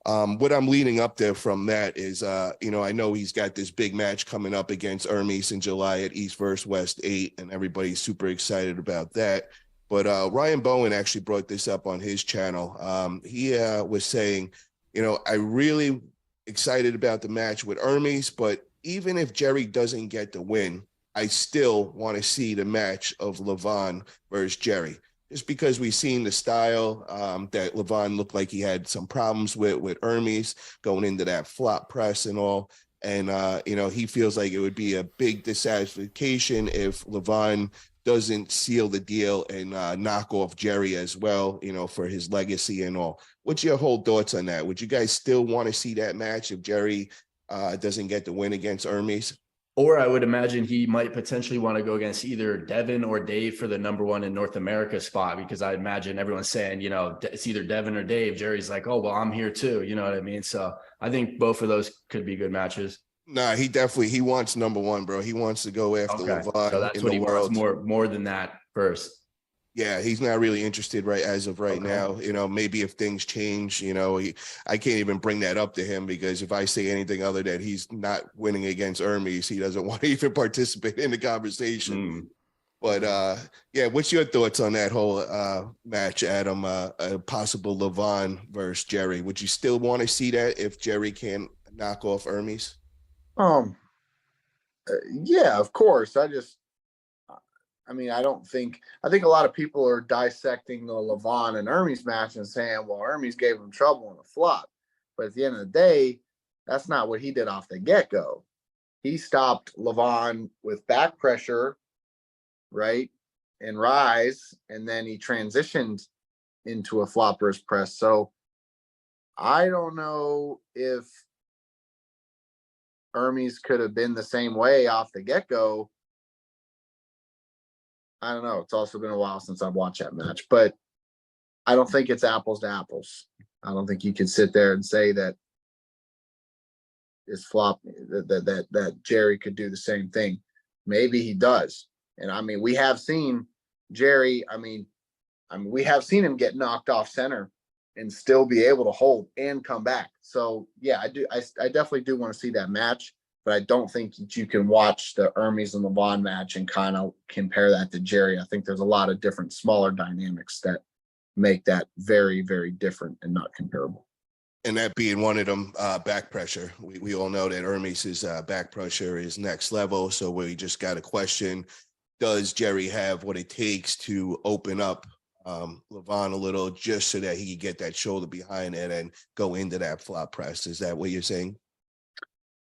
What I'm leading up there from that is, I know he's got this big match coming up against Ermes in July at East versus West 8, and everybody's super excited about that. But Ryan Bowen actually brought this up on his channel. He was saying, I really excited about the match with Ermes, but even if Jerry doesn't get the win, I still want to see the match of Levan versus Jerry. Just because we've seen the style that Levan looked like he had some problems with Ermes going into that flop press and all. And, he feels like it would be a big dissatisfaction if Levan doesn't seal the deal and knock off Jerry as well, for his legacy and all. What's your whole thoughts on that? Would you guys still want to see that match if Jerry doesn't get the win against Ermes? Or I would imagine he might potentially want to go against either Devin or Dave for the number one in North America spot, because I imagine everyone's saying, it's either Devin or Dave. Jerry's like, oh, well, I'm here too. You know what I mean? So I think both of those could be good matches. Nah, he wants number one, bro. He wants to go after Levan so that's in what the he world. Wants more than that first. Yeah, he's not really interested as of right now. Maybe if things change, I can't even bring that up to him, because if I say anything other than he's not winning against Ermes, he doesn't want to even participate in the conversation. But what's your thoughts on that whole match, Adam? A possible Levan versus Jerry. Would you still want to see that if Jerry can't knock off Ermes? Yeah, of course. I think a lot of people are dissecting the Levan and Ermes match and saying, well, Ermes gave him trouble in the flop. But at the end of the day, that's not what he did off the get-go. He stopped Levan with back pressure, right, and rise, and then he transitioned into a flopper's press. So I don't know if Ermes could have been the same way off the get-go. I don't know. It's also been a while since I've watched that match, but I don't think it's apples to apples. I don't think you could sit there and say that this flop that Jerry could do the same thing. Maybe he does. And we have seen Jerry, we have seen him get knocked off center and still be able to hold and come back. So yeah, I definitely do want to see that match. But I don't think that you can watch the Ermes and Levan match and kind of compare that to Jerry. I think there's a lot of different smaller dynamics that make that very, very different and not comparable. And that being one of them, back pressure. We all know that Ermes's back pressure is next level. So we just got a question: does Jerry have what it takes to open up Levan a little, just so that he can get that shoulder behind it and go into that flop press? Is that what you're saying?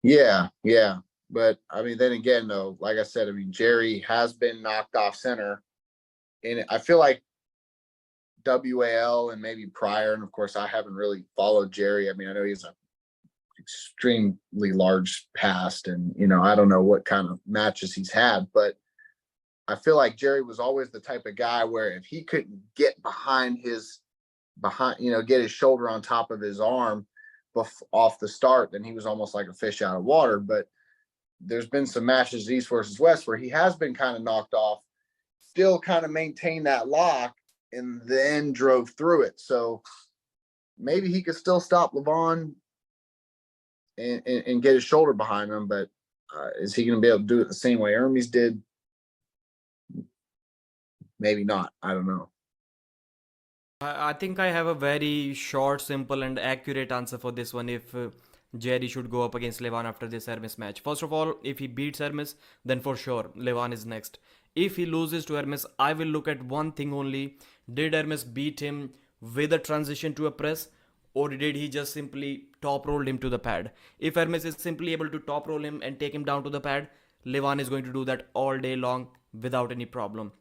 Yeah. But then again, though, like I said, Jerry has been knocked off center, and I feel like WAL and maybe prior, and of course I haven't really followed Jerry. I know he's an extremely large past, and I don't know what kind of matches he's had, but I feel like Jerry was always the type of guy where if he couldn't get get his shoulder on top of his arm off the start, then he was almost like a fish out of water. But there's been some matches East versus West where he has been kind of knocked off, still kind of maintained that lock, and then drove through it. So maybe he could still stop Levan and get his shoulder behind him, but is he going to be able to do it the same way Ermes did? Maybe not. I don't know. I think I have a very short, simple, and accurate answer for this one. If Jerry should go up against Levan after this Hermes match. First of all, if he beats Hermes, then for sure Levan is next. If he loses to Hermes, I will look at one thing only: did Hermes beat him with a transition to a press, or did he just simply top roll him to the pad? If Hermes is simply able to top roll him and take him down to the pad, Levan is going to do that all day long without any problem.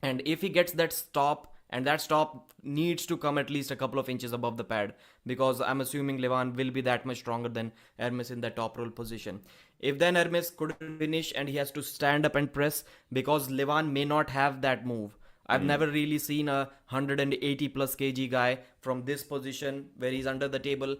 And if he gets that stop, and that stop needs to come at least a couple of inches above the pad, because I'm assuming Levan will be that much stronger than Hermes in that top roll position. If then Hermes couldn't finish and he has to stand up and press, because Levan may not have that move. I've never really seen a 180 plus kg guy from this position where he's under the table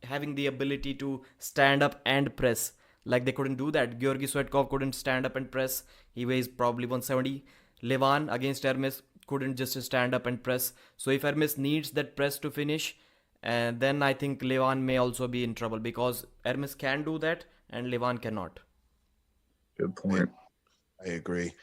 having the ability to stand up and press. Like, they couldn't do that. Georgy Swetkov couldn't stand up and press. He weighs probably 170. Levan against Hermes couldn't just stand up and press. So if Hermes needs that press to finish, and then I think Levan may also be in trouble because Hermes can do that and Levan cannot. Good point. I agree.